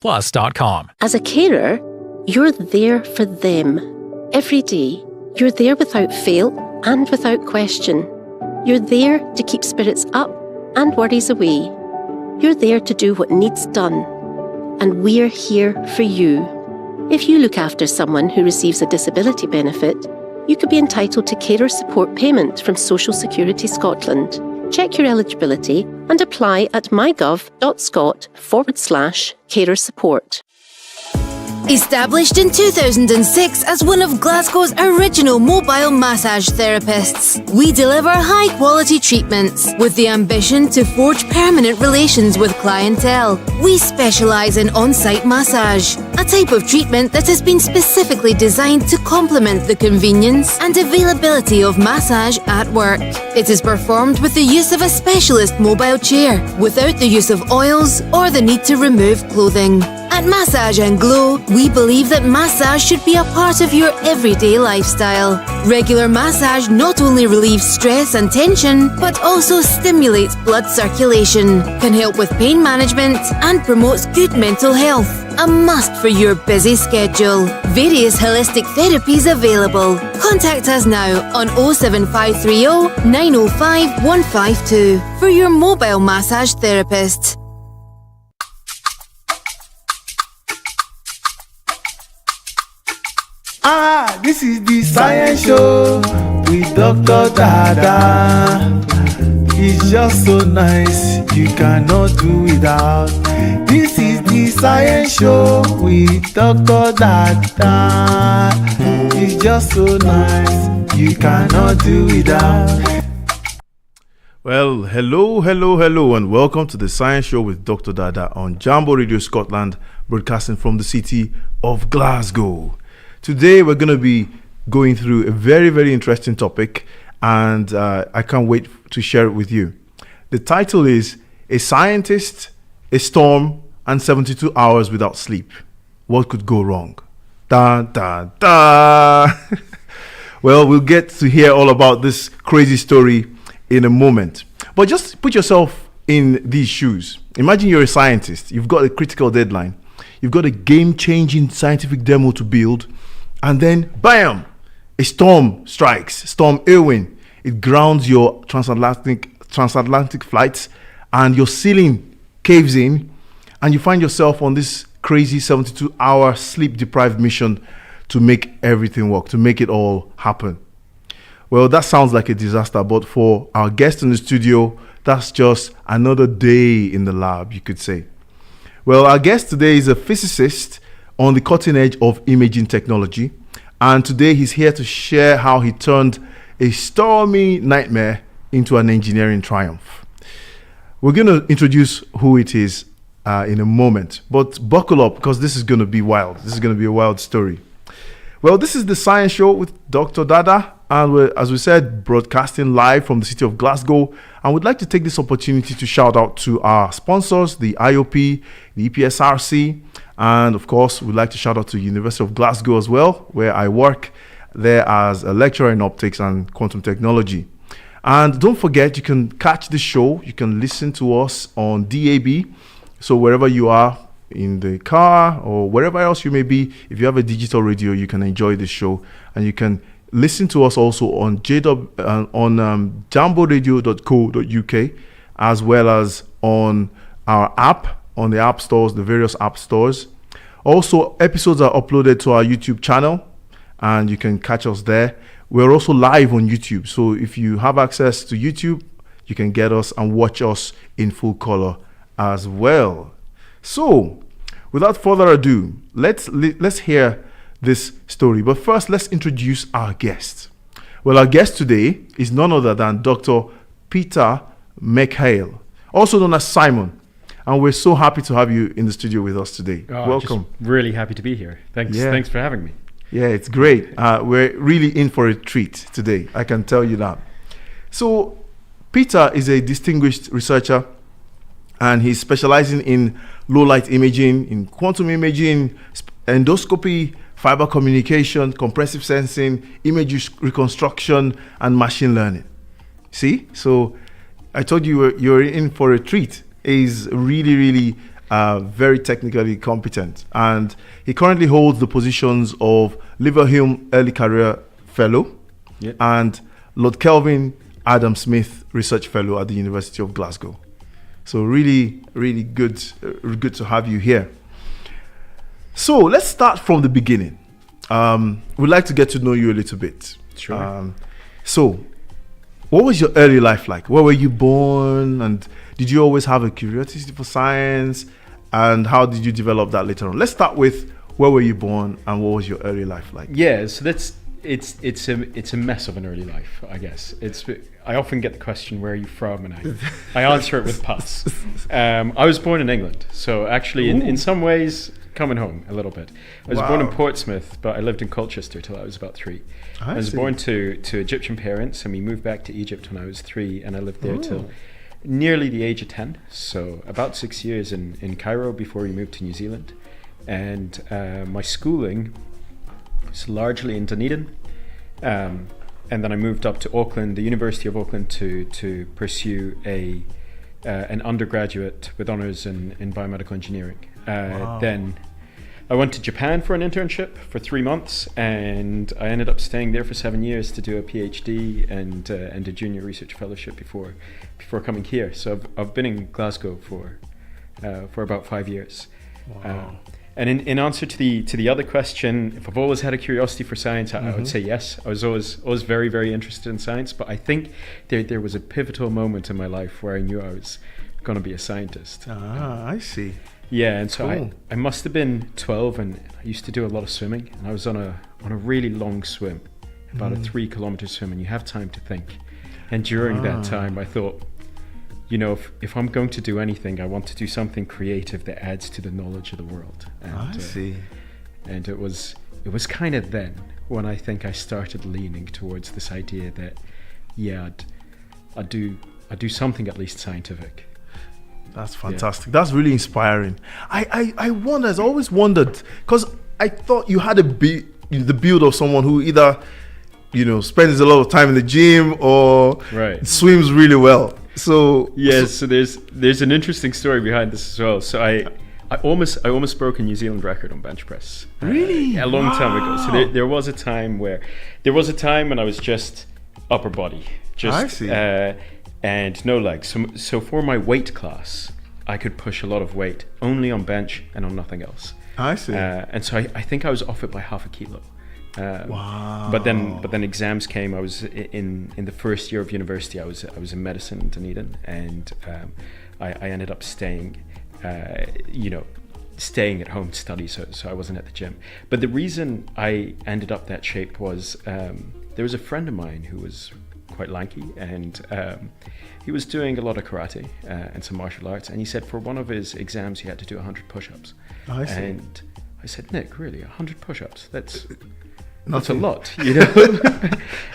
plus.com. As a carer, you're there for them every day. You're there without fail and without question. You're there to keep spirits up and worries away. You're there to do what needs done. And we're here for you. If you look after someone who receives a disability benefit, you could be entitled to carer support payment from Social Security Scotland. Check your eligibility and apply at mygov.scot/carer support. Established in 2006 as one of Glasgow's original mobile massage therapists, we deliver high-quality treatments with the ambition to forge permanent relations with clientele. We specialise in on-site massage, a type of treatment that has been specifically designed to complement the convenience and availability of massage at work. It is performed with the use of a specialist mobile chair, without the use of oils or the need to remove clothing. At Massage & Glow, we believe that massage should be a part of your everyday lifestyle. Regular massage not only relieves stress and tension, but also stimulates blood circulation, can help with pain management, and promotes good mental health. A must for your busy schedule. Various holistic therapies available. Contact us now on 07530 905 152 for your mobile massage therapist. This is the Science Show with Dr. Dada. It's just so nice, you cannot do without. This is the Science Show with Dr. Dada. It's just so nice, you cannot do without. Well, hello, and welcome to the Science Show with Dr. Dada on Jambo Radio Scotland, broadcasting from the city of Glasgow. Today we're going to be going through a very, very interesting topic, and I can't wait to share it with you. The title is A Scientist, a Storm, and 72 Hours Without Sleep. What could go wrong? Da, da, da. Well, we'll get to hear all about this crazy story in a moment. But just put yourself in these shoes. Imagine you're a scientist. You've got a critical deadline. You've got a game-changing scientific demo to build. And then, bam, a storm strikes, Storm Éowyn. It grounds your transatlantic flights, and your ceiling caves in, and you find yourself on this crazy 72-hour sleep-deprived mission to make everything work, to make it all happen. Well, that sounds like a disaster, but for our guest in the studio, that's just another day in the lab, you could say. Well, our guest today is a physicist on the cutting edge of imaging technology, and today he's here to share how he turned a stormy nightmare into an engineering triumph. We're going to introduce who it is in a moment, but buckle up because this is going to be wild. This is going to be a wild story. Well, this is the Science Show with Dr. Dada, and we're, as we said, broadcasting live from the city of Glasgow. And we'd like to take this opportunity to shout out to our sponsors, the IOP, the EPSRC, and of course, we'd like to shout out to University of Glasgow as well, where I work there as a lecturer in optics and quantum technology. And don't forget, you can catch the show, you can listen to us on DAB. So wherever you are, in the car or wherever else you may be, if you have a digital radio, you can enjoy the show, and you can listen to us also on jamboradio.co.uk, as well as on our app, on the app stores, the various app stores. Also, episodes are uploaded to our YouTube channel, and you can catch us there. We're also live on YouTube, so if you have access to YouTube, you can get us and watch us in full color as well. So, without further ado, let's hear this story. But first, let's introduce our guest. Well, our guest today is none other than Dr. Peter Mekhail, also known as Simon. And we're so happy to have you in the studio with us today. Welcome. Just really happy to be here. Thanks for having me. Yeah, it's great. We're really in for a treat today, I can tell you that. So, Peter is a distinguished researcher, and he's specializing in low-light imaging, in quantum imaging, endoscopy, fiber communication, compressive sensing, image reconstruction, and machine learning. See? So I told you you're in for a treat. He's really, really very technically competent. And he currently holds the positions of Leverhulme Early Career Fellow and Lord Kelvin Adam Smith Research Fellow at the University of Glasgow. So really, really good to have you here. So let's start from the beginning. We'd like to get to know you a little bit. Sure. So what was your early life like? Where were you born? And did you always have a curiosity for science? And how did you develop that later on? Let's start with where were you born and what was your early life like? Yeah, so it's a mess of an early life, I guess. I often get the question, where are you from? And I answer it with pus. I was born in England, so actually in some ways coming home a little bit. I was born in Portsmouth, but I lived in Colchester till I was about 3. I was born to Egyptian parents, and we moved back to Egypt when I was 3, and I lived there till nearly the age of 10. So about 6 years in Cairo before we moved to New Zealand. And my schooling was largely in Dunedin. And then I moved up to Auckland, the University of Auckland, to pursue an undergraduate with honours in biomedical engineering. Then I went to Japan for an internship for 3 months, and I ended up staying there for 7 years to do a PhD and a junior research fellowship before coming here. So I've been in Glasgow for about 5 years. Wow. And in answer to the other question, if I've always had a curiosity for science, I would say yes. I was always very, very interested in science, but I think there was a pivotal moment in my life where I knew I was going to be a scientist. I see. Yeah, and so Cool. I must have been 12, and I used to do a lot of swimming, and I was on a really long swim, about a 3-kilometer swim, and you have time to think. And during that time, I thought, you know, if I'm going to do anything, I want to do something creative that adds to the knowledge of the world. And, I see. And it was kind of then when I think I started leaning towards this idea that, I'd do something at least scientific. That's fantastic. Yeah. That's really inspiring. I wonder, I've always wondered, because I thought you had the build of someone who either, spends a lot of time in the gym or swims really well. So so there's an interesting story behind this as well. So I almost broke a New Zealand record on bench press. Really? A long time ago. So there was a time when I was just upper body. I see. And no legs. So for my weight class, I could push a lot of weight only on bench and on nothing else. I see. And so I think I was off it by half a kilo. Wow. But then exams came. I was in the first year of university. I was in medicine in Dunedin, and I ended up staying at home to study. So I wasn't at the gym. But the reason I ended up that shape was there was a friend of mine who was quite lanky, and he was doing a lot of karate and some martial arts, and he said for one of his exams he had to do 100 push-ups. I see. And I said, Nick, really, 100 push-ups? That's a Nothing. lot,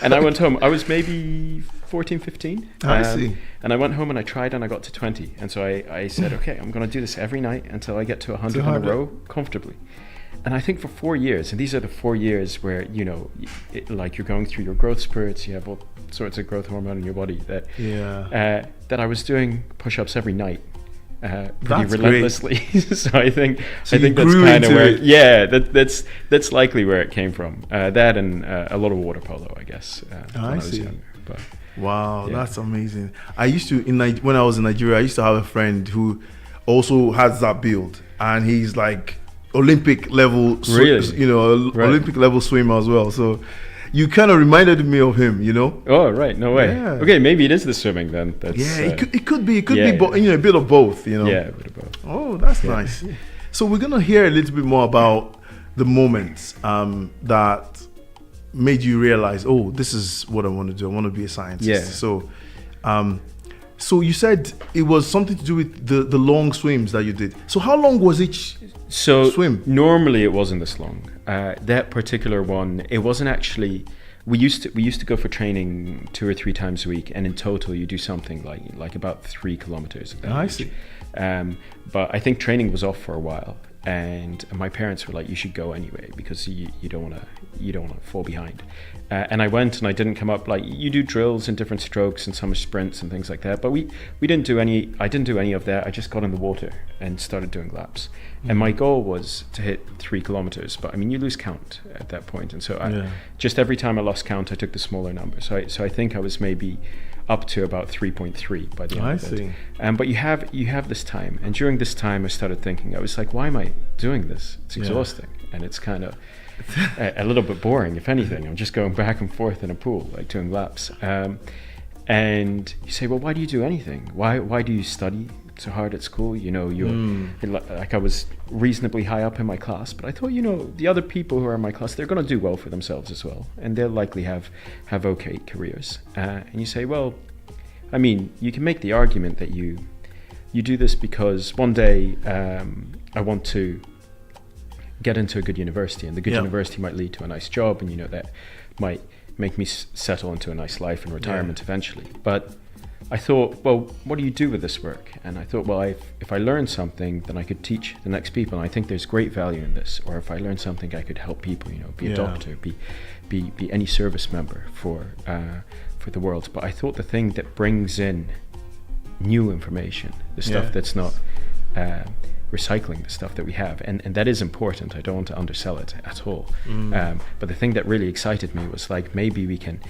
And I went home. I was maybe 14, 15. I see. And I went home and I tried, and I got to 20. And so I said, okay, I'm going to do this every night until I get to 100 in a row comfortably. And I think for 4 years, and these are the 4 years where, like you're going through your growth spurts, you have all sorts of growth hormone in your body, that I was doing push-ups every night. Pretty relentlessly. So I think that's kind of where that's likely where it came from. That and a lot of water polo, I guess. When I was younger. But wow, that's amazing. I used to when I was in Nigeria, I used to have a friend who also has that build, and he's like Olympic level, Olympic level swimmer as well. So you kind of reminded me of him, Oh, right. No way. Yeah. Okay, maybe it is the swimming then. That's, it could be, a bit of both, Yeah, a bit of both. Oh, that's nice. Yeah. So we're going to hear a little bit more about the moments that made you realize, oh, this is what I want to do. I want to be a scientist. Yeah. So you said it was something to do with the long swims that you did. So how long was each swim? Normally it wasn't this long. That particular one, it wasn't actually. We used to go for training 2 or 3 times a week, and in total you do something like about 3 kilometers of that. I see. But I think training was off for a while, and my parents were like, "You should go anyway because you don't want to you don't want to fall behind. And I went and I didn't come up, like, you do drills in different strokes and some sprints and things like that, but we didn't do any, I didn't do any of that. I just got in the water and started doing laps. And my goal was to hit 3 kilometers, but I mean, you lose count at that point. And so just every time I lost count, I took the smaller number. So I think I was maybe up to about 3.3 by the end of it. But you have this time, and during this time I started thinking, I was like, why am I doing this? It's exhausting, and it's kind of a little bit boring, if anything. I'm just going back and forth in a pool, like doing laps. And you say, well, why do you do anything? Why do you study so hard at school? You know, like, I was reasonably high up in my class, but I thought, you know, the other people who are in my class, they're going to do well for themselves as well, and they'll likely have okay careers. And you say, well, I mean, you can make the argument that you do this because one day I want to get into a good university, and the good university might lead to a nice job, and you know, that might make me settle into a nice life and retirement eventually. But I thought, well, what do you do with this work? And I thought, well, if I learn something, then I could teach the next people, and I think there's great value in this. Or if I learn something, I could help people, you know, be a doctor, be any service member for the world. But I thought the thing that brings in new information, the stuff that's not recycling the stuff that we have, and that is important. I don't want to undersell it at all. But the thing that really excited me was, like, maybe we can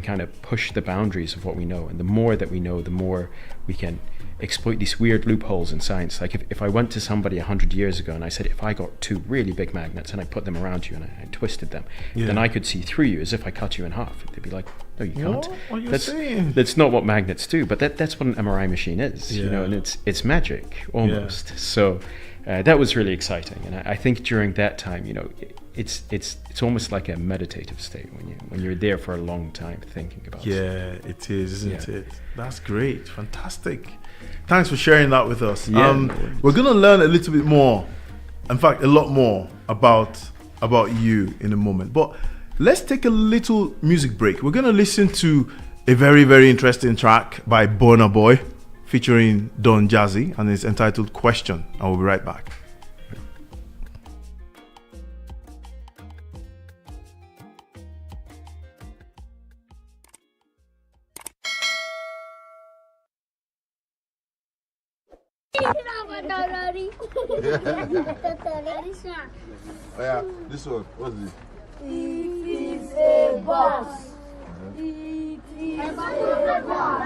kind of push the boundaries of what we know, and the more that we know, the more we can exploit these weird loopholes in science. Like if I went to somebody 100 years ago and I said, if I got 2 really big magnets and I put them around you and I twisted them, then I could see through you as if I cut you in half. They'd be like, no, you can't. What are you saying? That's not what magnets do, but that's what an MRI machine is, you know, and it's magic almost. So that was really exciting, and I think during that time, you know, it's almost like a meditative state when you're there for a long time thinking about it. Yeah, it is, isn't it? That's great, fantastic. Thanks for sharing that with us. We're gonna learn a little bit more, in fact, a lot more about you in a moment. But let's take a little music break. We're gonna listen to a very, very interesting track by Burna Boy featuring Don Jazzy, and it's entitled Question. I will be right back. Oh yeah, this one. What's this? It is a box. It is a box.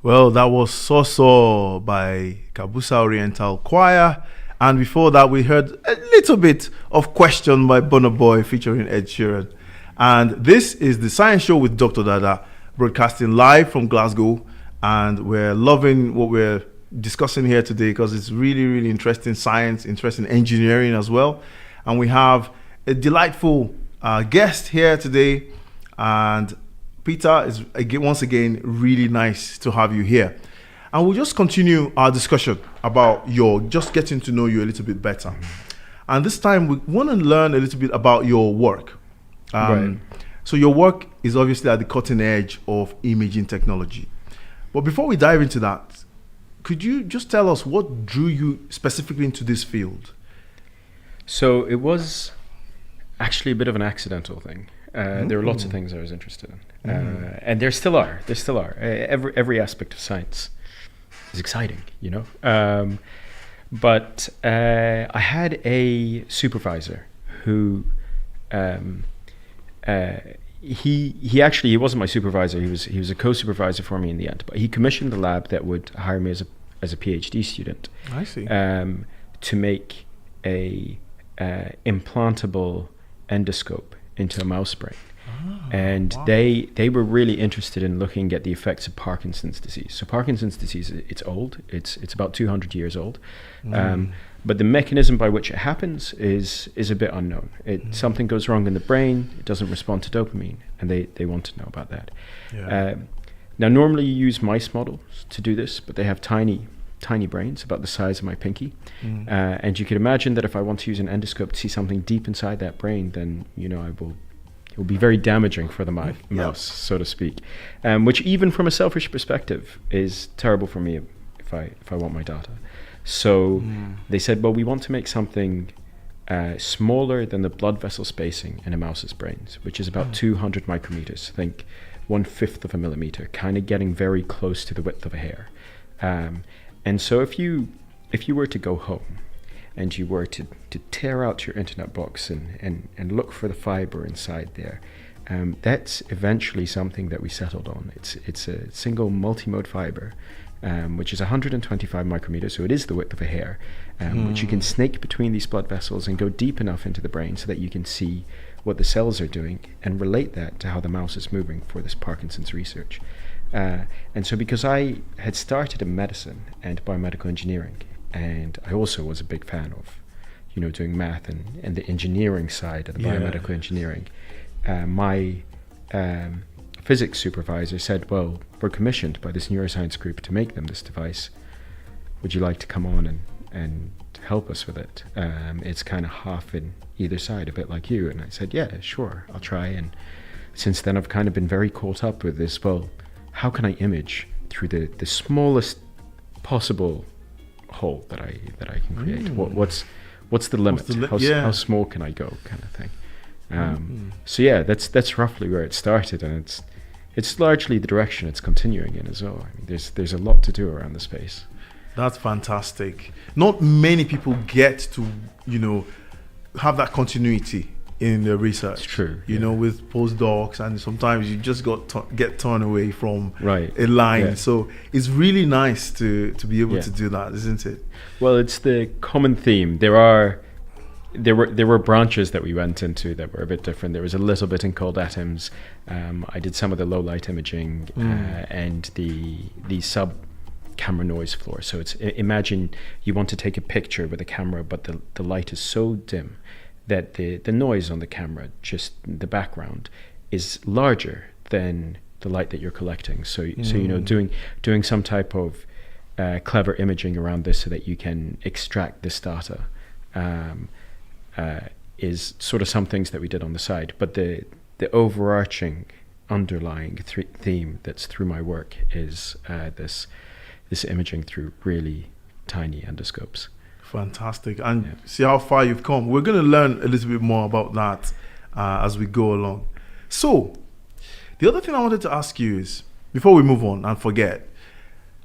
Well, that was So by Kabusa Oriental Choir. And before that, we heard a little bit of Question by Burna Boy featuring Ed Sheeran. And this is the Science Show with Dr. Dada, broadcasting live from Glasgow. And we're loving what we're discussing here today because it's really, really interesting science, interesting engineering as well. And we have a delightful guest here today. And Peter, is once again really nice to have you here. And we'll just continue our discussion about just getting to know you a little bit better. And this time we want to learn a little bit about your work. Right. So your work is obviously at the cutting edge of imaging technology. But before we dive into that, could you just tell us what drew you specifically into this field? So it was actually a bit of an accidental thing. There were lots of things I was interested in, and there still are. Every aspect of science is exciting, you know. But I had a supervisor who he wasn't my supervisor. He was a co-supervisor for me in the end. But he commissioned a lab that would hire me as a PhD student. I see. To make a implantable endoscope into a mouse brain. And wow. They were really interested in looking at the effects of Parkinson's disease. So Parkinson's disease, it's old. It's about 200 years old. But the mechanism by which it happens is a bit unknown. Something goes wrong in the brain, it doesn't respond to dopamine, and they want to know about that. Yeah. Now, normally you use mice models to do this, but they have tiny brains, about the size of my pinky. And you could imagine that if I want to use an endoscope to see something deep inside that brain, then, you know, it will be very damaging for the mouse, so to speak. Which even from a selfish perspective is terrible for me if I want my data. So they said, well, we want to make something smaller than the blood vessel spacing in a mouse's brains, which is about 200 micrometers. Think 1/5 of a millimeter, kind of getting very close to the width of a hair. And so if you were to go home and you were to tear out your internet box and look for the fiber inside there, that's eventually something that we settled on. It's a single multimode fiber, which is 125 micrometers, so it is the width of a hair, which you can snake between these blood vessels and go deep enough into the brain so that you can see what the cells are doing and relate that to how the mouse is moving for this Parkinson's research. And so because I had started in medicine and biomedical engineering, and I also was a big fan of, you know, doing math and the engineering side of the biomedical engineering, my physics supervisor said, well, we're commissioned by this neuroscience group to make them this device. Would you like to come on and help us with it? It's kind of half in either side, a bit like you. And I said, yeah, sure, I'll try. And since then I've kind of been very caught up with this, well, how can I image through the smallest possible hole that I can create? What's the limit? How small can I go, kind of thing. So yeah, that's roughly where it started, and it's largely the direction it's continuing in as well. I mean, there's a lot to do around the space. That's fantastic. Not many people get to, you know, have that continuity in the research. It's true. You know, with postdocs, and sometimes you just get torn away from a line. Yeah. So it's really nice to be able to do that, isn't it? Well, it's the common theme. There were branches that we went into that were a bit different. There was a little bit in cold atoms. I did some of the low light imaging and the sub camera noise floor. So it's, imagine you want to take a picture with a camera, but the light is so dim that the noise on the camera, just the background, is larger than the light that you're collecting. So you know, doing some type of clever imaging around this so that you can extract this data is sort of some things that we did on the side. But the overarching underlying theme that's through my work is this imaging through really tiny endoscopes. Fantastic. And see how far you've come. We're going to learn a little bit more about that as we go along. So the other thing I wanted to ask you is, before we move on and forget,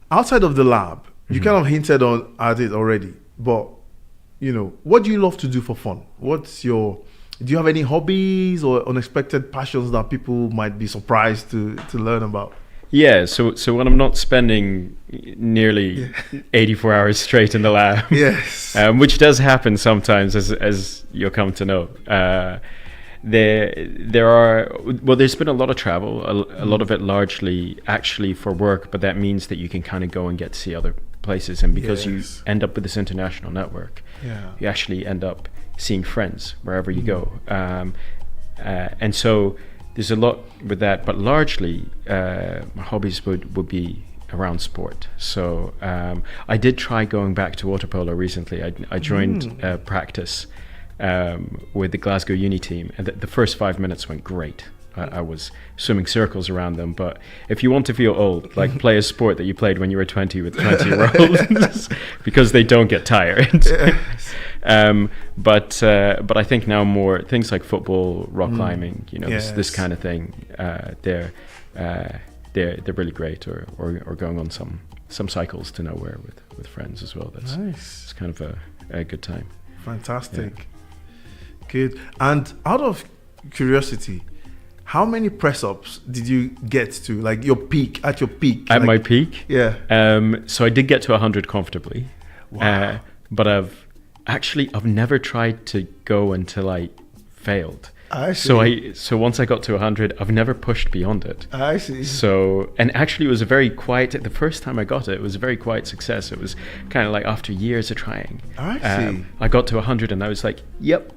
outside of the lab, you kind of hinted at it already, but you know, what do you love to do for fun? Do you have any hobbies or unexpected passions that people might be surprised to learn about? Yeah, so when I'm not spending nearly 84 hours straight in the lab, Yes. Which does happen sometimes, as you'll come to know. There's been a lot of travel, a lot of it largely actually for work, but that means that you can kind of go and get to see other places, and because you end up with this international network, you actually end up seeing friends wherever you go. And so there's a lot with that, but largely my hobbies would be around sport. So I did try going back to water polo recently. I joined practice with the Glasgow Uni team, and the first 5 minutes went great. I was swimming circles around them, but if you want to feel old, like play a sport that you played when you were 20 with 20-year-olds, because they don't get tired. But I think now more things like football, rock climbing, this kind of thing, they're really great, or going on some cycles to nowhere with friends as well. That's nice. It's kind of a good time. Fantastic. Good. And out of curiosity, how many press-ups did you get to, like at your peak? At my peak? Yeah. So I did get to 100 comfortably. Wow. But I've never tried to go until I failed. I see. So once I got to 100, I've never pushed beyond it. I see. So, and actually it was a very quiet, the first time I got it was a very quiet success. It was kind of like after years of trying. I see. I got to 100 and I was like, yep.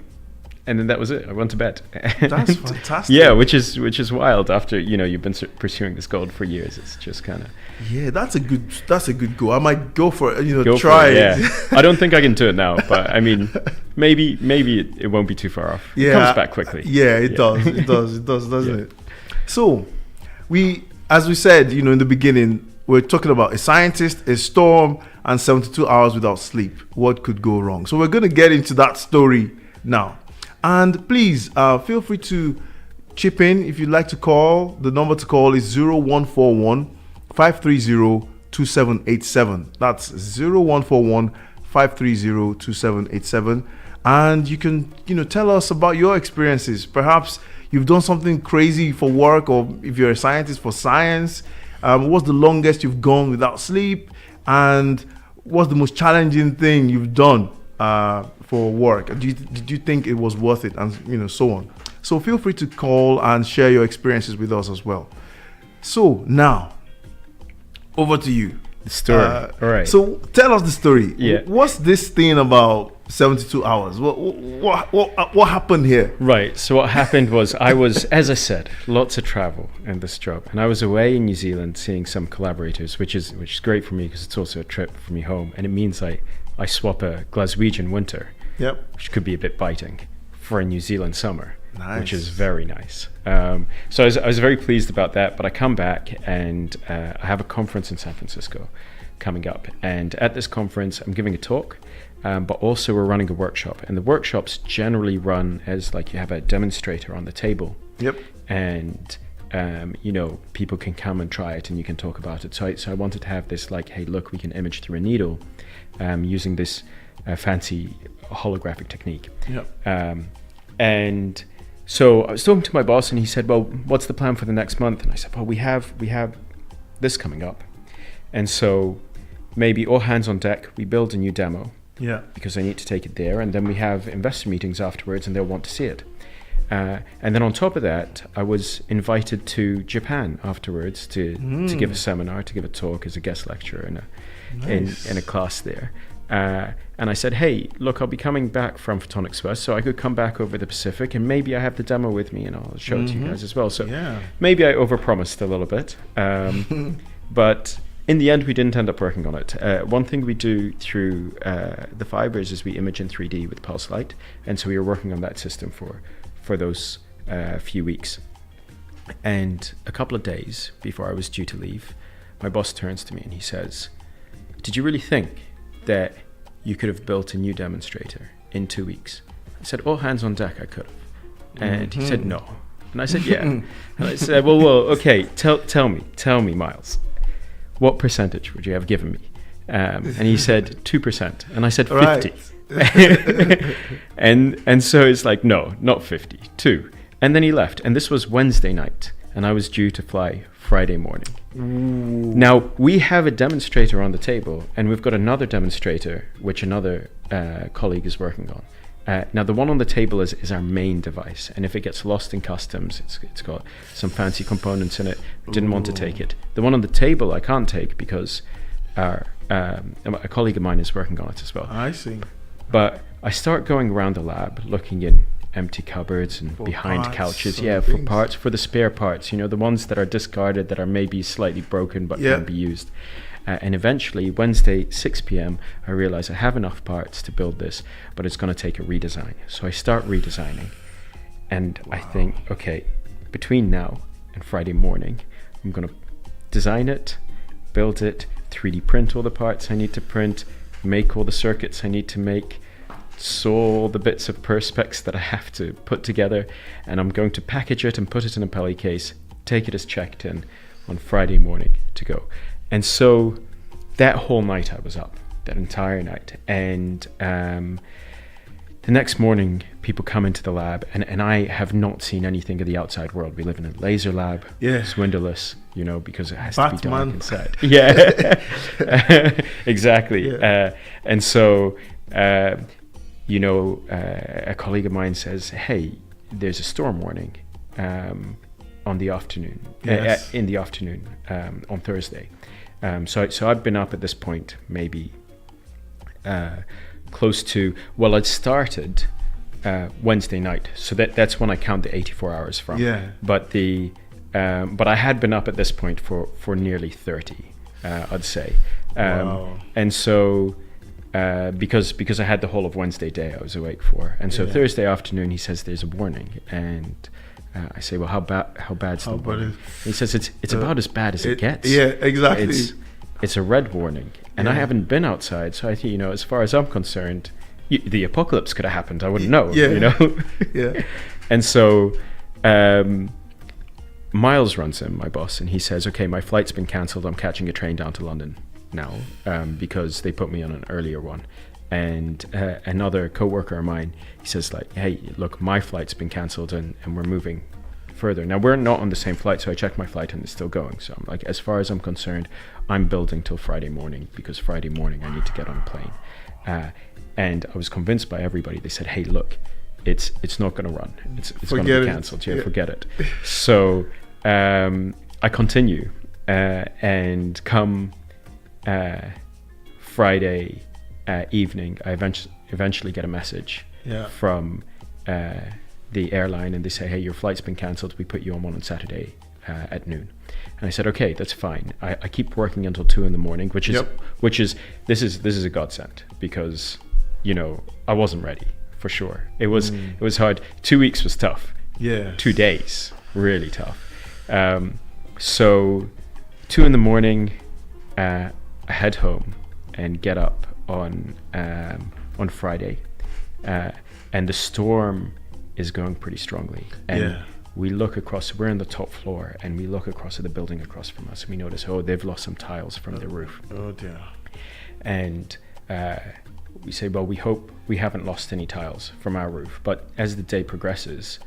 And then that was it. I went to bed. That's fantastic. Yeah, which is wild. After you've been pursuing this goal for years, it's just kind of. Yeah, that's a good goal. I might go for it. Try it. Yeah, I don't think I can do it now, but I mean, maybe it won't be too far off. Yeah, it comes back quickly. Yeah, it does. It does, doesn't it? So, as we said, in the beginning, we're talking about a scientist, a storm, and 72 hours without sleep. What could go wrong? So we're going to get into that story now. And please feel free to chip in if you'd like to call. The number to call is 0141 530 2787. That's 0141 530 2787. And you can, tell us about your experiences. Perhaps you've done something crazy for work, or if you're a scientist, for science. What's the longest you've gone without sleep? And what's the most challenging thing you've done for work? Did you think it was worth it, and so on? So feel free to call and share your experiences with us as well. So now, over to you. The story. All right. So tell us the story. Yeah. What's this thing about 72 hours? What happened here? Right. So what happened was I was, as I said, lots of travel in this job, and I was away in New Zealand seeing some collaborators, which is great for me because it's also a trip for me home, and it means I swap a Glaswegian winter, which could be a bit biting, for a New Zealand summer. Nice. Which is very nice. So I was very pleased about that, but I come back and I have a conference in San Francisco coming up. And at this conference, I'm giving a talk, but also we're running a workshop. And the workshops generally run as like you have a demonstrator on the table. Yep. And, people can come and try it and you can talk about it. So I wanted to have this like, hey, look, we can image through a needle using this fancy holographic technique. Yep. And so I was talking to my boss and he said, well, what's the plan for the next month? And I said, well, we have this coming up. And so maybe all hands on deck, we build a new demo. Yeah. Because I need to take it there. And then we have investor meetings afterwards and they'll want to see it. And then on top of that, I was invited to Japan afterwards to give a seminar, to give a talk as a guest lecturer in a class there. And I said, hey, look, I'll be coming back from Photonics West, so I could come back over the Pacific and maybe I have the demo with me and I'll show it to you guys as well. So maybe I overpromised a little bit. But in the end, we didn't end up working on it. One thing we do through the fibers is we image in 3D with pulse light. And so we were working on that system for those few weeks. And a couple of days before I was due to leave, my boss turns to me and he says, did you really think that you could have built a new demonstrator in 2 weeks? I said, all hands on deck, I could have. And he said, no. And I said, yeah. And I said, well, okay, tell me, Miles, what percentage would you have given me? And he said 2%. And I said 50. Right. and so it's like, no, not 50, 2. And then he left. And this was Wednesday night. and I was due to fly Friday morning. Ooh. Now, we have a demonstrator on the table, and we've got another demonstrator, which another colleague is working on. Now, the one on the table is our main device, and if it gets lost in customs, it's got some fancy components in it. Didn't want to take it. The one on the table I can't take because a colleague of mine is working on it as well. I see. But I start going around the lab, looking in empty cupboards and behind parts couches, and for things. parts, for the spare parts, the ones that are discarded, that are maybe slightly broken but can be used. And eventually, Wednesday, 6 p.m., I realize I have enough parts to build this, but it's going to take a redesign. So I start redesigning, and I think, okay, between now and Friday morning, I'm going to design it, build it, 3D print all the parts I need to print, make all the circuits I need to make, sew all the bits of perspex that I have to put together, and I'm going to package it and put it in a pelly case, take it as checked in on Friday morning to go. And so that whole night I was up, that entire night. And the next morning, people come into the lab, and I have not seen anything of the outside world. We live in a laser lab. Yeah. It's windowless, because it has Batman. to be dark inside. Yeah, exactly. Yeah. And so, a colleague of mine says, hey, there's a storm warning on the afternoon, in the afternoon on Thursday. So I've been up at this point maybe close to, I'd started Wednesday night, so that's when I count the 84 hours from. Yeah. But but I had been up at this point for nearly 30, I'd say. Wow. And so because I had the whole of Wednesday day I was awake for, and so Thursday afternoon he says there's a warning, and I say, well, how bad's the warning? He says it's about as bad as it gets. Yeah, exactly. It's a red warning, and I haven't been outside, so I think, as far as I'm concerned, the apocalypse could have happened. I wouldn't know. Yeah. And so Miles runs in, my boss, and he says, okay, my flight's been cancelled. I'm catching a train down to London now because they put me on an earlier one. And another co-worker of mine, he says, like, hey, look, my flight's been cancelled and we're moving further. Now, we're not on the same flight, so I checked my flight and it's still going. So I'm like, as far as I'm concerned, I'm building till Friday morning, because Friday morning I need to get on a plane. And I was convinced by everybody. They said, hey, look, it's not going to run. It's going to be cancelled. Yeah, forget it. So I continue, and come Friday evening, I eventually get a message from the airline, and they say, hey, your flight's been cancelled. We put you on one on Saturday at noon. And I said, okay, that's fine. I keep working until 2 a.m, which is this is a godsend, because I wasn't ready, for sure. It was hard. 2 weeks was tough. Yeah. 2 days really tough. So 2 a.m, I head home and get up on Friday, and the storm is going pretty strongly. And we look across. We're on the top floor, and we look across at the building across from us. And we notice, they've lost some tiles from the roof. Oh dear. And we say, well, we hope we haven't lost any tiles from our roof. But as the day progresses,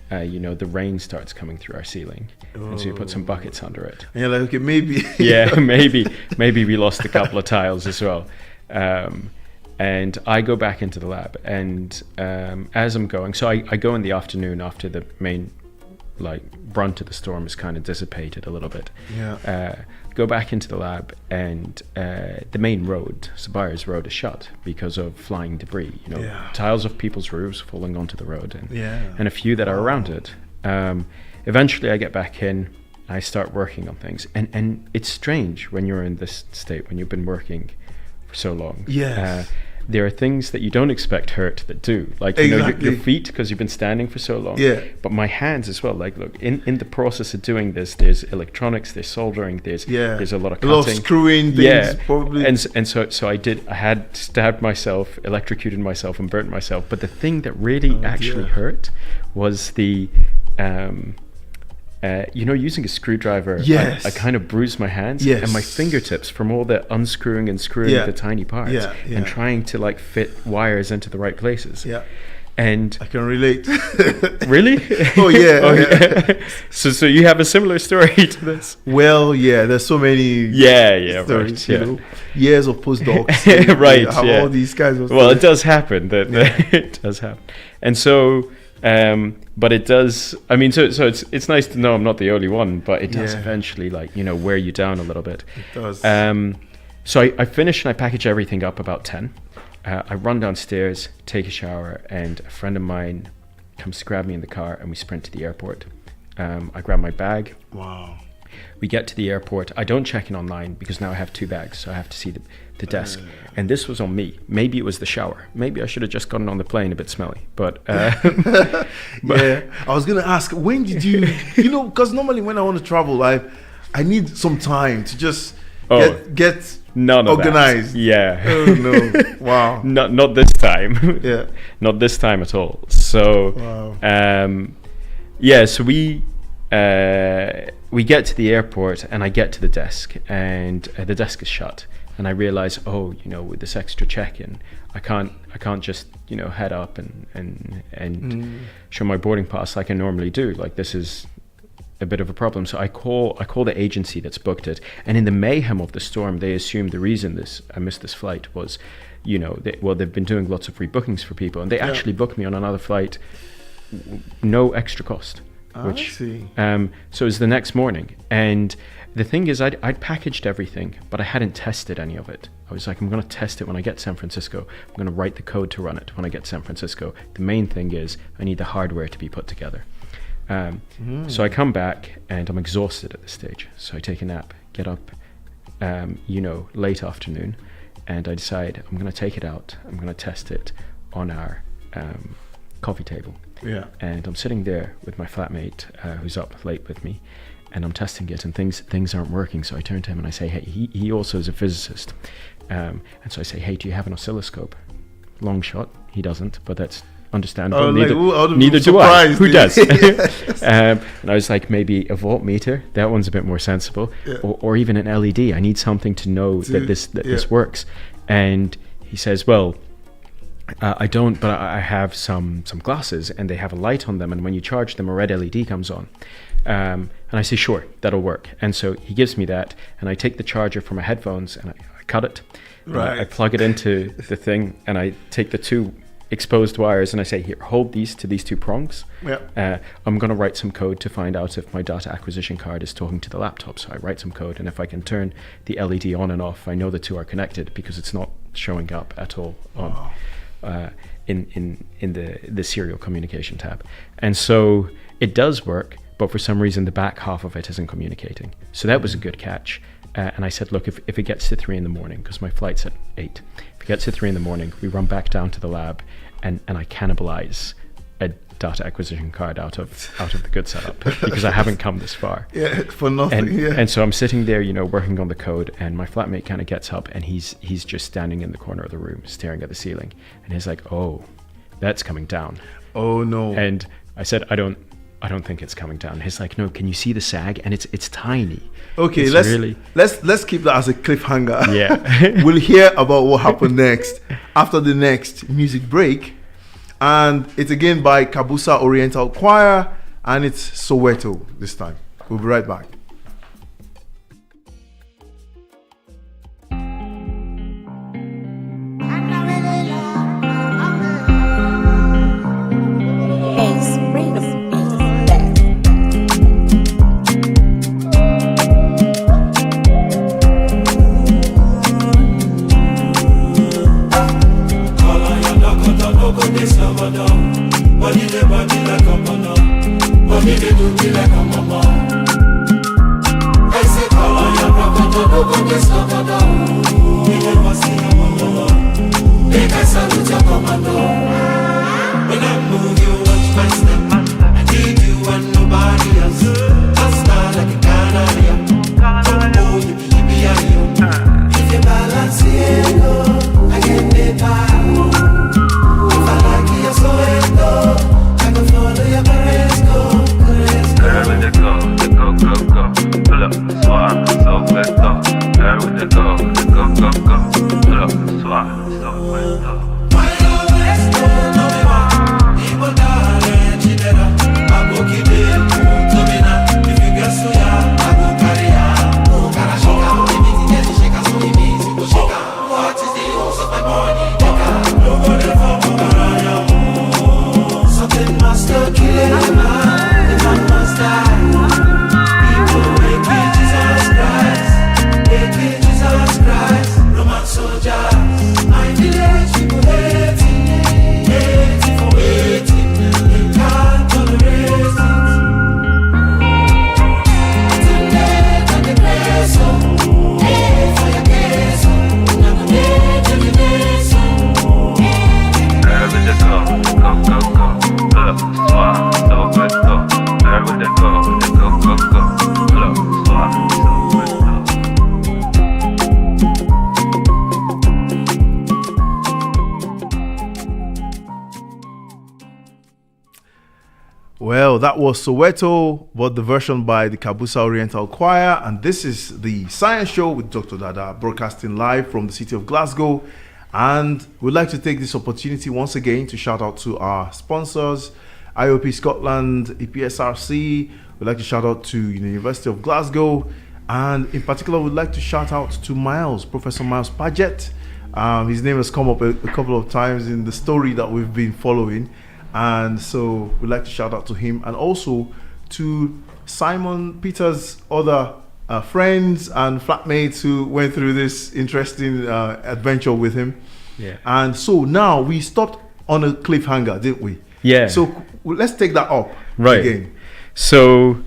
the rain starts coming through our ceiling, and so we put some buckets under it. And you're like, okay, maybe. Yeah, maybe we lost a couple of tiles as well. And I go back into the lab, and as I'm going, so I go in the afternoon after the main brunt of the storm is kind of dissipated a little bit. Go back into the lab, and the main road, Sabaria's road, is shut because of flying debris. Tiles of people's roofs falling onto the road, and a few that are around it. Eventually, I get back in. I start working on things, and it's strange when you're in this state, when you've been working for so long. There are things that you don't expect hurt that do, like your feet, because you've been standing for so long. But my hands as well. Like, look, in the process of doing this, there's electronics, there's soldering, there's a lot of cutting, a lot of screwing things, probably. And so I had stabbed myself, electrocuted myself, and burnt myself. But the thing that really actually hurt was the using a screwdriver, I kind of bruised my hands and my fingertips from all the unscrewing and screwing the tiny parts and trying to fit wires into the right places. And I can relate. really? Oh yeah. Oh, yeah. So you have a similar story to this? Well, yeah. There's so many. Yeah, stories, right. you Yeah. know, years of postdocs. Right. Have Yeah. all these kinds of. Well, it stories. does happen. It does happen. And so, but it does. I mean, so it's nice to know I'm not the only one, but it does eventually, like, you know, wear you down a little bit. It does. So I finish and I package everything up about 10. I run downstairs, take a shower, and a friend of mine comes to grab me in the car, and we sprint to the airport. I grab my bag. Wow. We get to the airport. I don't check in online because now I have 2 bags, so I have to see the desk. And this was on me. Maybe it was the shower. Maybe I should have just gotten on the plane a bit smelly. But Yeah, I was gonna ask, when did you? You know, because normally when I want to travel, I need some time to just get none of organized. that. Yeah. Oh no! Wow. Not this time. Yeah. Not this time at all. So, Wow. yeah. So we get to the airport, and I get to the desk, and the desk is shut, and I realize, oh, you know, with this extra check-in, I can't just, you know, head up and show my boarding pass like I normally do. Like, this is a bit of a problem. So I call the agency that's booked it, and in the mayhem of the storm, they assumed the reason I missed this flight was, you know, they've been doing lots of rebookings for people, and they actually booked me on another flight, no extra cost. I see. So it was the next morning, and the thing is, I'd packaged everything, but I hadn't tested any of it. I was like, I'm going to test it when I get to San Francisco. I'm going to write the code to run it when I get to San Francisco. The main thing is I need the hardware to be put together. So I come back and I'm exhausted at this stage. So I take a nap, get up, you know, late afternoon, and I decide I'm going to take it out. I'm going to test it on our coffee table. Yeah. And I'm sitting there with my flatmate who's up late with me, and I'm testing it, and things aren't working. So I turn to him and I say, hey, he also is a physicist. And so I say, hey, do you have an oscilloscope? Long shot. He doesn't, but that's understandable. Neither do I. Who does? And I was like, maybe a voltmeter. That one's a bit more sensible. Yeah. Or even an LED. I need something to know that this works. And he says, well, I don't, but I have some glasses, and they have a light on them, and when you charge them, a red LED comes on. And I say, sure, that'll work. And so he gives me that, and I take the charger from my headphones, and I cut it. Right. I plug it into the thing, and I take the 2 exposed wires, and I say, here, hold these to these 2 prongs. Yeah. I'm going to write some code to find out if my data acquisition card is talking to the laptop. So I write some code, and if I can turn the LED on and off, I know the 2 are connected, because it's not showing up at all on in the serial communication tab. And so it does work, but for some reason the back half of it isn't communicating. So that was a good catch. And I said, look, if it gets to 3 a.m, because my flight's at 8, if it gets to 3 a.m, we run back down to the lab, and I cannibalize a data acquisition card out of the good setup, because I haven't come this far. Yeah, for nothing. And so I'm sitting there, you know, working on the code, and my flatmate kind of gets up, and he's just standing in the corner of the room, staring at the ceiling, and he's like, "Oh, that's coming down." Oh no! And I said, "I don't think it's coming down." He's like, "No, can you see the sag? And it's tiny." Okay, let's let's keep that as a cliffhanger. Yeah. We'll hear about what happened next after the next music break. And it's again by Kabusa Oriental Choir, and it's Soweto this time. We'll be right back. Let's go. Well, that was Soweto, but the version by the Kabusa Oriental Choir. And this is the Science Show with Dr. Dada, broadcasting live from the city of Glasgow. And we'd like to take this opportunity once again to shout out to our sponsors, IOP Scotland, EPSRC. We'd like to shout out to the University of Glasgow. And in particular, we'd like to shout out to Miles, Professor Miles Paget. His name has come up a couple of times in the story that we've been following. And so we'd like to shout out to him, and also to Simon Peter's other friends and flatmates who went through this interesting adventure with him. Yeah. And so now we stopped on a cliffhanger, didn't we? Yeah. So let's take that up again. So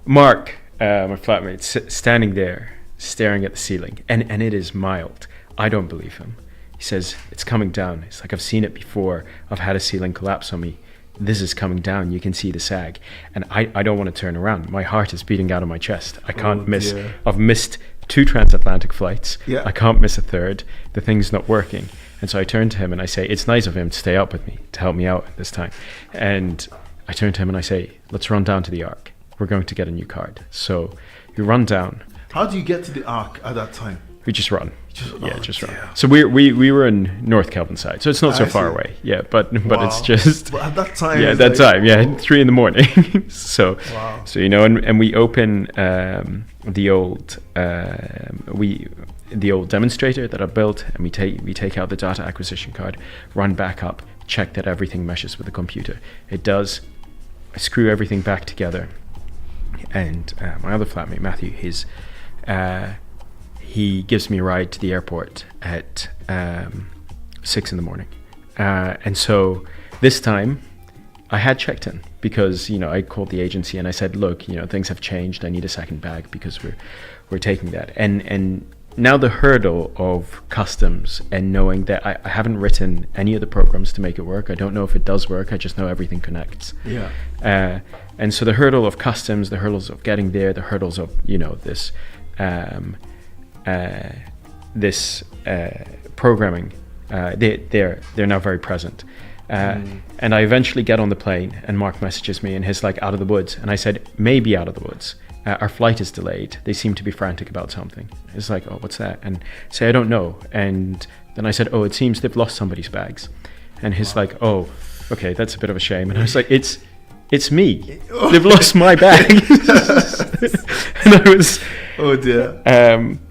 Mark, my flatmate, standing there staring at the ceiling, and it is mild. I don't believe him. He says, it's coming down. It's like, I've seen it before. I've had a ceiling collapse on me. This is coming down. You can see the sag. And I don't want to turn around. My heart is beating out of my chest. I can't miss. Dear. I've missed 2 transatlantic flights. Yeah. I can't miss a third. The thing's not working. And so I turn to him and I say, it's nice of him to stay up with me, to help me out this time. And I turn to him and I say, let's run down to the Ark. We're going to get a new card. So we run down. How do you get to the Ark at that time? We just run. Just dear. run. So we were in North Kelvin side, so it's not so far away. Yeah, but it's just. But at that time. Yeah, at that time. Yeah, 3 a.m. So Wow. so and we open the old demonstrator that I built, and we take out the data acquisition card, run back up, check that everything meshes with the computer. It does. I screw everything back together, and my other flatmate Matthew, he gives me a ride to the airport at 6 a.m. And so this time I had checked in because, I called the agency and I said, look, things have changed. I need a second bag because we're taking that. And now the hurdle of customs and knowing that I haven't written any of the programs to make it work. I don't know if it does work. I just know everything connects. Yeah. And so the hurdle of customs, the hurdles of getting there, the hurdles of, this programming, they're now very present. And I eventually get on the plane and Mark messages me and he's like, out of the woods. And I said, maybe out of the woods. Our flight is delayed. They seem to be frantic about something. It's like, oh, what's that? And say, I don't know. And then I said, oh, it seems they've lost somebody's bags. And he's like, oh, okay, that's a bit of a shame. And I was like, it's me. They've lost my bag. And I was... Oh dear.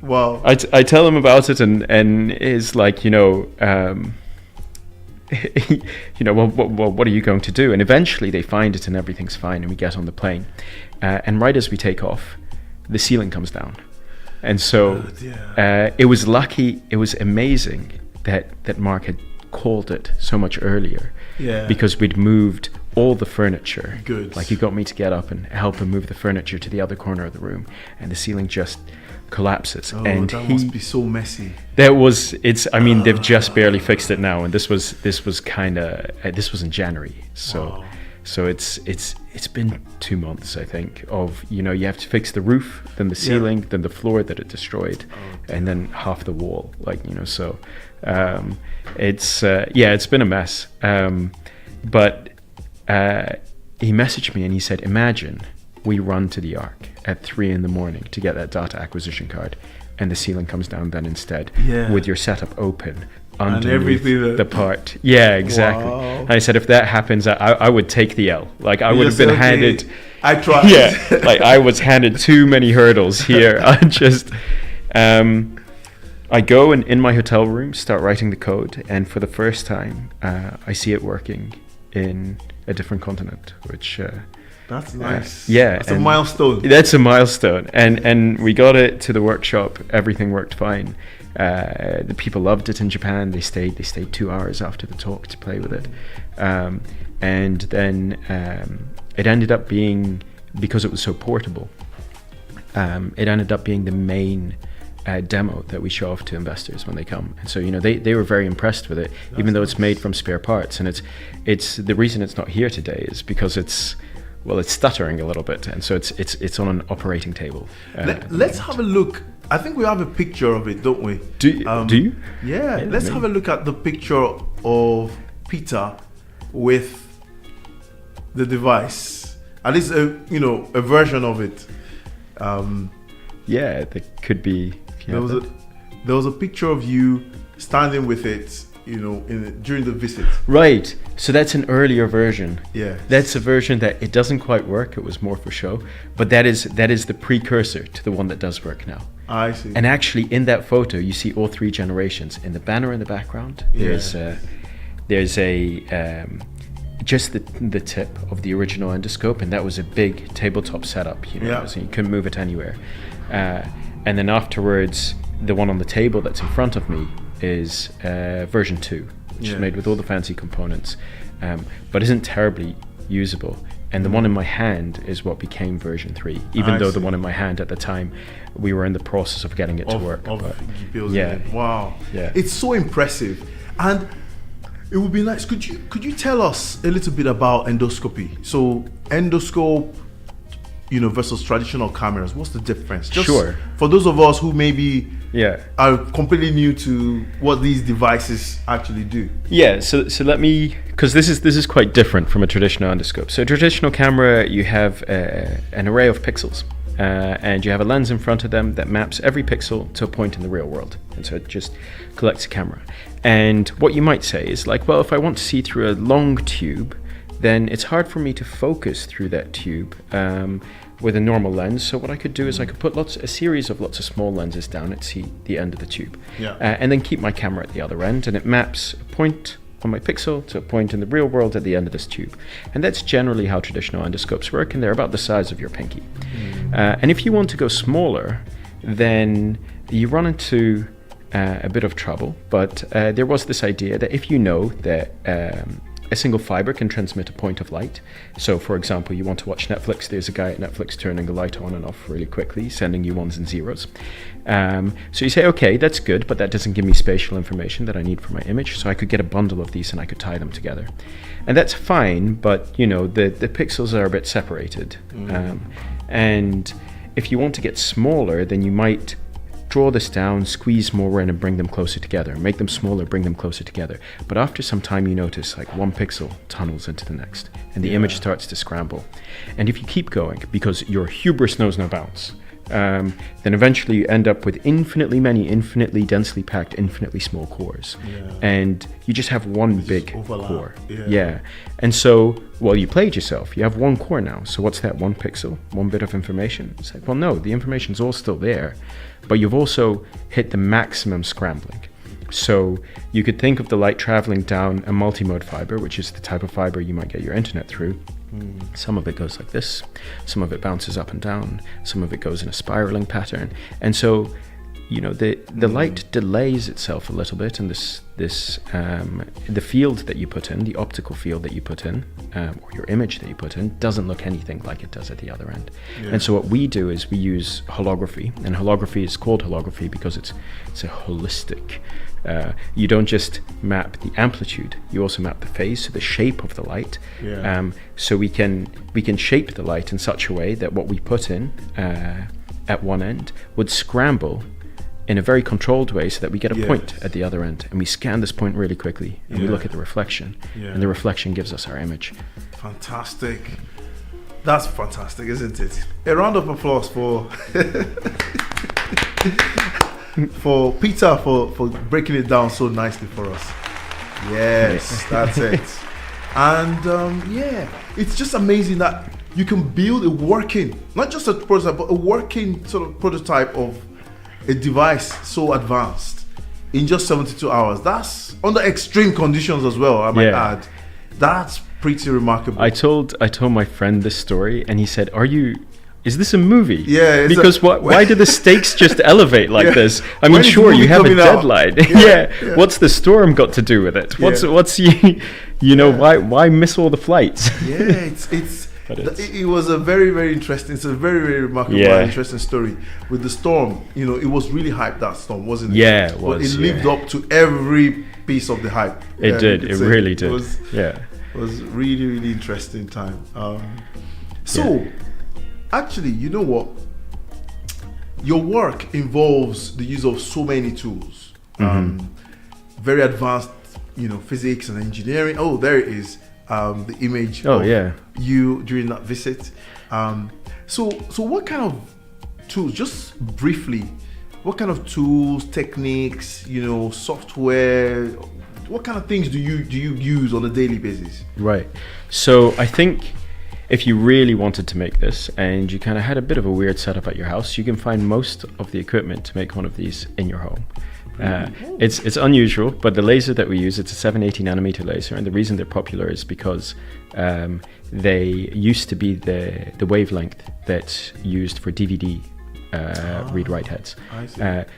Wow. I tell him about it and is like, well, what are you going to do? And eventually they find it and everything's fine and we get on the plane. And right as we take off, the ceiling comes down. And so it was lucky, it was amazing that Mark had called it so much earlier. Yeah. Because we'd moved all the furniture. Good. Like he got me to get up and help him move the furniture to the other corner of the room, and the ceiling just collapses. Oh, and that must be so messy. They've just barely fixed it now, and this was in January. So Wow. So it's been 2 months, I think, of you have to fix the roof, then the ceiling, then the floor that it destroyed, and then half the wall. So it's been a mess. But he messaged me and he said, imagine we run to the Ark at 3 a.m. to get that data acquisition card, and the ceiling comes down then instead with your setup open underneath the part. Yeah, exactly. Wow. And I said, if that happens, I would take the L. Like I would have been handed. I tried. Yeah, like I was handed too many hurdles here. I go and in my hotel room start writing the code, and for the first time, I see it working in a different continent, which. That's nice. That's a milestone. That's a milestone, and we got it to the workshop. Everything worked fine. The people loved it in Japan. They stayed 2 hours after the talk to play with it, and then it ended up being, because it was so portable. It ended up being the main demo that we show off to investors when they come, and so they were very impressed with it, even though it's made from spare parts. And it's the reason it's not here today is because it's stuttering a little bit, and so it's on an operating table. Let's have a look. I think we have a picture of it, don't we? Do you? Yeah, let's have a look at the picture of Peter with the device, at least a version of it. Yeah, there could be. There was a picture of you standing with it, during the visit. Right. So that's an earlier version. Yeah. That's a version that it doesn't quite work. It was more for show, but that is the precursor to the one that does work now. I see. And actually, in that photo, you see all three generations. In the banner in the background, there's just the tip of the original endoscope, and that was a big tabletop setup. So you couldn't move it anywhere. And then afterwards, the one on the table that's in front of me is version 2, which is made with all the fancy components, but isn't terribly usable. And the one in my hand is what became version 3, even though the one in my hand at the time, we were in the process of getting it to work. Wow. Yeah. It's so impressive. And it would be nice, could you tell us a little bit about endoscopy? So endoscope, versus traditional cameras, what's the difference? Just sure. For those of us who maybe are completely new to what these devices actually do. Yeah, so let me, because this is quite different from a traditional endoscope. So a traditional camera, you have an array of pixels, and you have a lens in front of them that maps every pixel to a point in the real world. And so it just collects a camera. And what you might say is like, well, if I want to see through a long tube, then it's hard for me to focus through that tube with a normal lens. So what I could do is I could put a series of lots of small lenses down at the end of the tube, and then keep my camera at the other end, and it maps a point on my pixel to a point in the real world at the end of this tube. And that's generally how traditional endoscopes work, and they're about the size of your pinky. And if you want to go smaller, then you run into a bit of trouble, but there was this idea that if you know that a single fiber can transmit a point of light. So for example, you want to watch Netflix, there's a guy at Netflix turning the light on and off really quickly, sending you ones and zeros. So you say, okay, that's good, but that doesn't give me spatial information that I need for my image. So I could get a bundle of these and I could tie them together. And that's fine, but the pixels are a bit separated. And if you want to get smaller, then you might draw this down, squeeze more in and bring them closer together. Make them smaller, bring them closer together. But after some time you notice like one pixel tunnels into the next and the image starts to scramble. And if you keep going, because your hubris knows no bounds, then eventually you end up with infinitely many, infinitely densely packed, infinitely small cores. And you just have one big core. And so, well, you played yourself. You have one core now. So what's that? One pixel, one bit of information? It's like, well, no, the information's all still there, but you've also hit the maximum scrambling. So you could think of the light traveling down a multimode fiber, which is the type of fiber you might get your internet through. Some of it goes like this, some of it bounces up and down, some of it goes in a spiraling pattern. And so, the light delays itself a little bit, and the field that you put in, the optical field that you put in, or your image that you put in, doesn't look anything like it does at the other end. And so what we do is we use holography, and holography is called holography because it's a holistic. You don't just map the amplitude, you also map the phase, so the shape of the light. So we can shape the light in such a way that what we put in at one end would scramble in a very controlled way so that we get a point at the other end, and we scan this point really quickly and we look at the reflection, and the reflection gives us our image. Fantastic. That's fantastic, isn't it? A round of applause for for Peter for breaking it down so nicely for us. Yes, that's it. And it's just amazing that you can build a working, not just a prototype, but a working sort of prototype of a device so advanced in just 72 hours. That's under extreme conditions as well, I might add. That's pretty remarkable. I told my friend this story, and he said, is this a movie? Yeah. Because why do the stakes just elevate like this? I mean, sure, you have a deadline. What's the storm got to do with it? Why miss all the flights? It was a very, very interesting. It's a very, very remarkable, and interesting story with the storm. It was really hyped, that storm, wasn't it? Yeah, it was. But it lived up to every piece of the hype. It did. It really did. It was really, really interesting time. Actually, you know what? Your work involves the use of so many tools, very advanced, physics and engineering. Oh, there it is. the image Oh, of yeah. you during that visit. So what kind of tools, just briefly, what kind of tools, techniques, software, what kind of things do you use on a daily basis? Right. So I think if you really wanted to make this and you kind of had a bit of a weird setup at your house, you can find most of the equipment to make one of these in your home. It's unusual, but the laser that we use, it's a 780 nanometer laser, and the reason they're popular is because they used to be the wavelength that's used for DVD read-write heads.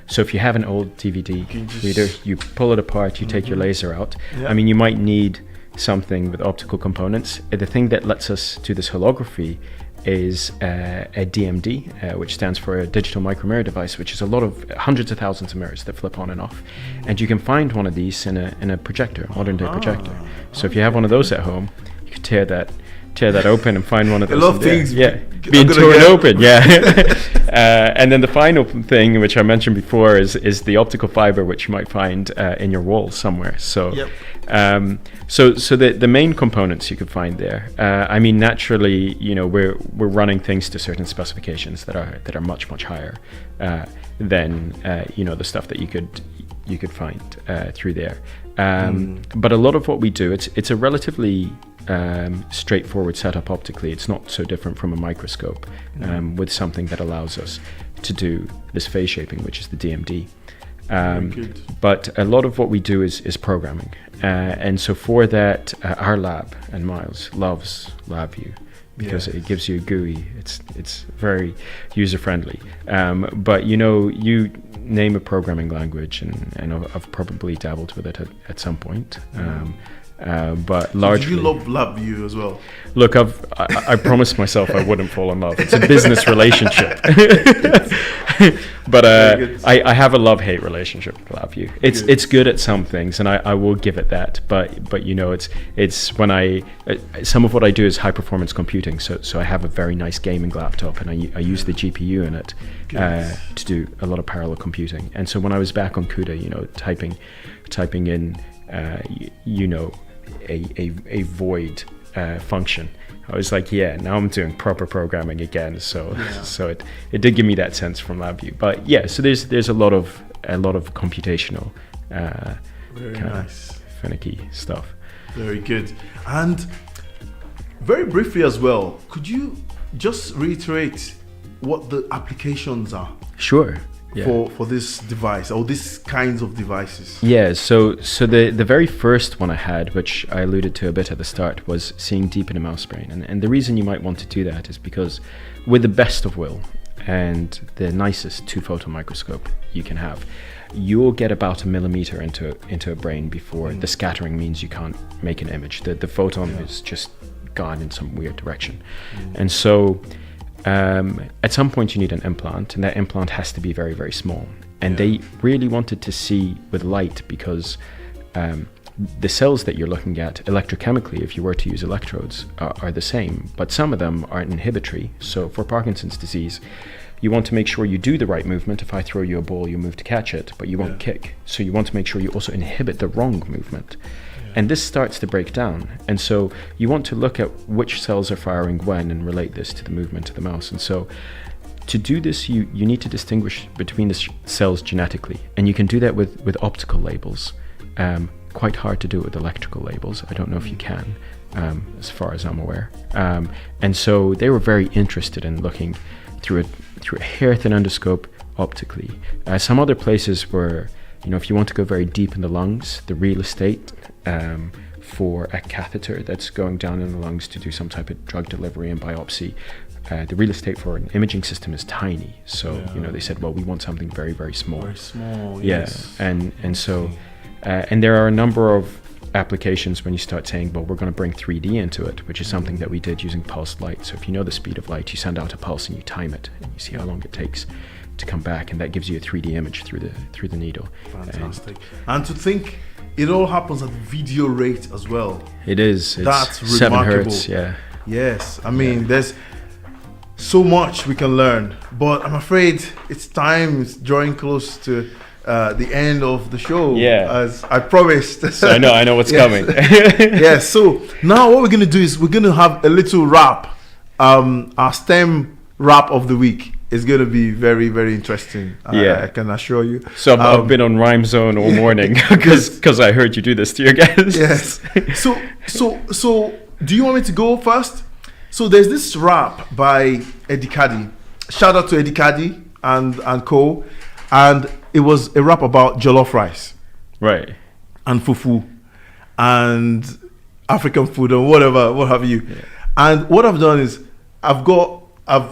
So if you have an old DVD reader, you pull it apart, you take your laser out. I mean, you might need something with optical components. The thing that lets us do this holography is a DMD, which stands for a digital micromirror device, which is a lot of hundreds of thousands of mirrors that flip on and off. And you can find one of these in a projector, modern day projector. So if you have one of those at home, you can tear that open and find one of those. A lot of things being torn open, and then the final thing, which I mentioned before, is the optical fiber, which you might find in your wall somewhere. So so the main components you could find there. I mean, naturally, we're running things to certain specifications that are much higher than the stuff that you could find through there. But a lot of what we do, it's a relatively straightforward setup optically. It's not so different from a microscope, with something that allows us to do this phase shaping, which is the DMD. But a lot of what we do is programming, and so for that, our lab and Miles loves LabVIEW because it gives you a GUI. It's very user friendly. But you name a programming language, and I've probably dabbled with it at some point. But largely, do you love LabVIEW as well? Look, I promised myself I wouldn't fall in love. It's a business relationship. But I have a love-hate relationship with LabVIEW. It's good at some things, and I will give it that. But it's when some of what I do is high-performance computing. So I have a very nice gaming laptop, and I use the GPU in it to do a lot of parallel computing. And so when I was back on CUDA, typing in a void function, I was like, now I'm doing proper programming again. So it did give me that sense from LabVIEW. But so there's a lot of computational very nice finicky stuff. Very good. And very briefly as well, could you just reiterate what the applications are? Sure. For this device, or these kinds of devices? So the very first one I had, which I alluded to a bit at the start, was seeing deep in a mouse brain. And the reason you might want to do that is because with the best of will and the nicest 2-photon microscope you can have, you'll get about 1 millimeter into a brain before the scattering means you can't make an image. The photon is just gone in some weird direction. And so at some point you need an implant, and that implant has to be very, very small. And they really wanted to see with light, because the cells that you're looking at electrochemically, if you were to use electrodes, are the same, but some of them are inhibitory. So for Parkinson's disease, you want to make sure you do the right movement. If I throw you a ball, you move to catch it, but you won't kick. So you want to make sure you also inhibit the wrong movement. And this starts to break down. And so you want to look at which cells are firing when and relate this to the movement of the mouse. And so to do this, you need to distinguish between the cells genetically. And you can do that with optical labels. Quite hard to do it with electrical labels. I don't know if you can, as far as I'm aware. And so they were very interested in looking through a hair-thin endoscope optically. Some other places were, if you want to go very deep in the lungs, the real estate for a catheter that's going down in the lungs to do some type of drug delivery and biopsy, the real estate for an imaging system is tiny. So they said, well, we want something very, very small. Very small, yes. And so and there are a number of applications when you start saying, well, we're going to bring 3D into it, which is something that we did using pulsed light. So if you know the speed of light, you send out a pulse and you time it, and you see how long it takes to come back, and that gives you a 3D image through the needle. Fantastic. And to think it all happens at video rate as well. It is. That's it's remarkable. 7 Hz, Yes, I mean, there's so much we can learn, but I'm afraid it's time. It's drawing close to the end of the show. Yeah. As I promised. So I know what's coming. Yeah. So now what we're gonna do is we're gonna have a little wrap. Our STEM wrap of the week is gonna be very, very interesting. Yeah. I can assure you. So I've been on Rhyme Zone all morning because I heard you do this to your guests. Yes. So do you want me to go first? So there's this rap by Eddie. Shout out to Eddie and co. And it was a rap about jollof rice. Right. And fufu. And African food and whatever, what have you. Yeah. And what I've done is I've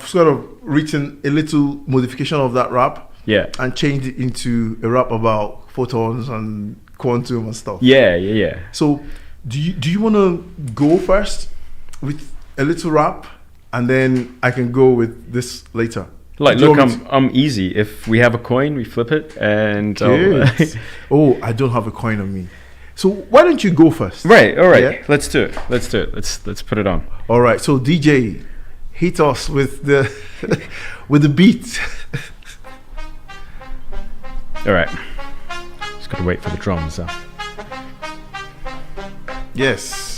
sort of written a little modification of that rap. Yeah. And changed it into a rap about photons and quantum and stuff. Yeah. So do you want to go first with a little rap, and then I can go with this later? Like, look, I'm easy. If we have a coin, we flip it, and oh, I don't have a coin on me. So why don't you go first? Right. All right. Yeah? Let's do it. Let's put it on. All right. So DJ, hit us with the with the beat. All right. Just gotta wait for the drums. Yes.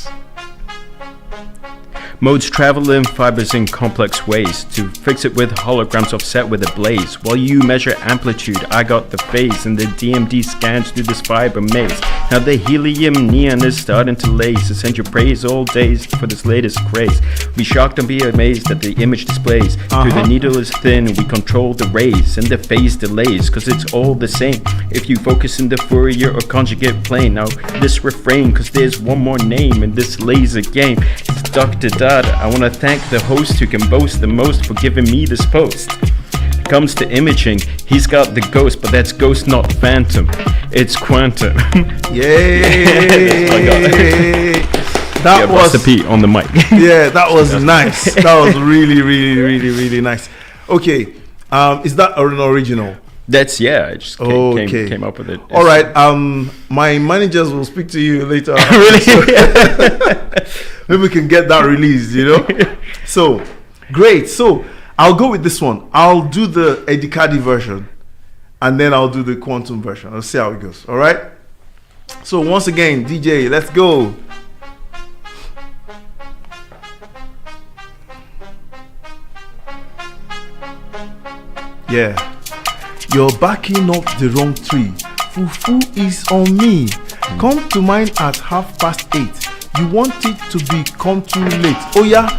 Modes travel in fibers in complex ways to fix it with holograms offset with a blaze. While you measure amplitude, I got the phase, and the DMD scans through this fiber maze. Now the helium neon is starting to lace. To send your praise all days for this latest craze. Be shocked and be amazed at the image displays. Through the needle is thin, we control the rays and the phase delays, cause it's all the same if you focus in the Fourier or conjugate plane. Now this refrain, cause there's one more name in this laser game. It's Dr Dada. I want to thank the host who can boast the most for giving me this post. Comes to imaging, he's got the ghost, but that's ghost, not phantom. It's quantum. Yay! That was the P on the mic. Yeah, that was nice. That was really, really, really, really nice. Okay, is that an original? That's I just came up with it. All right. My managers will speak to you later. Really? Maybe we can get that released, So great. So I'll go with this one. I'll do the Eddie version, and then I'll do the quantum version. I'll see how it goes. All right. So once again, DJ, let's go. Yeah. You're backing up the wrong tree. Fufu is on me. Come to mine at 8:30. You want it to become too late. Oh yeah,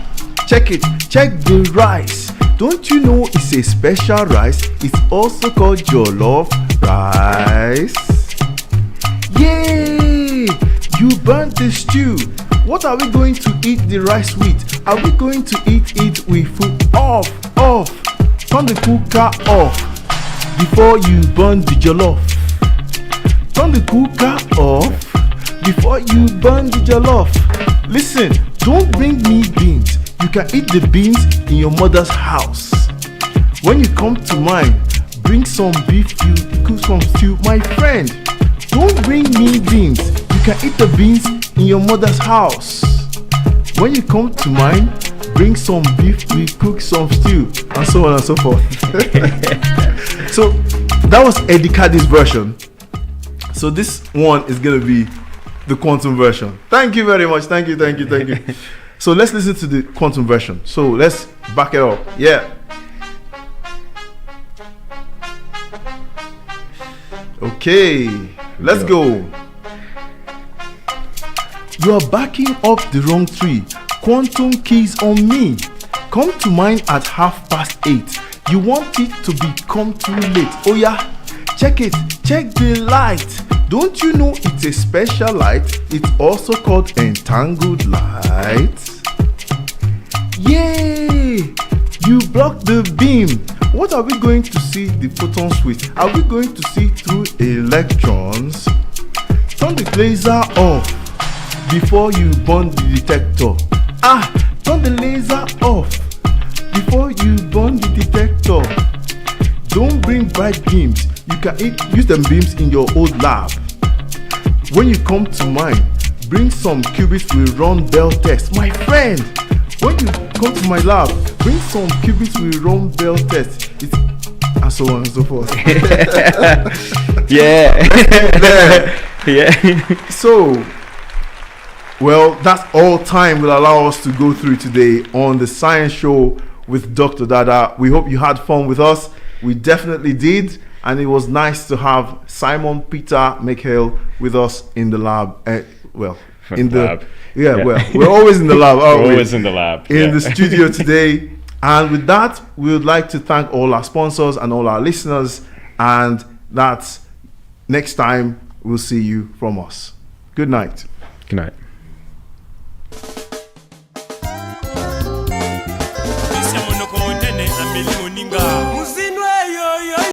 check it. Check the rice. Don't you know it's a special rice? It's also called jollof rice. Yay! You burnt the stew. What are we going to eat the rice with? Are we going to eat it with food? Off. Turn the cooker off before you burn the jollof. Turn the cooker off before you burn the jollof. Listen, don't bring me beans. You can eat the beans in your mother's house. When you come to mine, bring some beef, you cook some stew. My friend, don't bring me beans. You can eat the beans in your mother's house. When you come to mine, bring some beef, we cook some stew, and so on and so forth. So that was Eddie Caddy's version. So this one is gonna be the quantum version. Thank you very much. Thank you. So let's listen to the quantum version. So let's back it up. Yeah. Okay, let's go. You are backing up the wrong tree. Quantum keys on me. Come to mine at 8:30. You want it to become too late. Oh yeah, check it. Check the light. Don't you know it's a special light? It's also called entangled light. Yay! You block the beam. What are we going to see the photons with? Are we going to see through electrons? Turn the laser off before you burn the detector. Turn the laser off before you burn the detector. Don't bring bright beams. You can use them beams in your old lab. When you come to mine, bring some qubits, we run Bell test. My friend, when you come to my lab, bring some qubits, we run Bell test. It's and so on and so forth. Yeah. There. Yeah. So, well, that's all time will allow us to go through today on the Science Show with Dr. Dada. We hope you had fun with us. We definitely did. And it was nice to have Simon Peter Mekhail with us in the lab. In the lab. Yeah, well, we're always in the lab, aren't we? Always in the lab. In the studio today. And with that, we would like to thank all our sponsors and all our listeners. And that's next time we'll see you from us. Good night. Good night.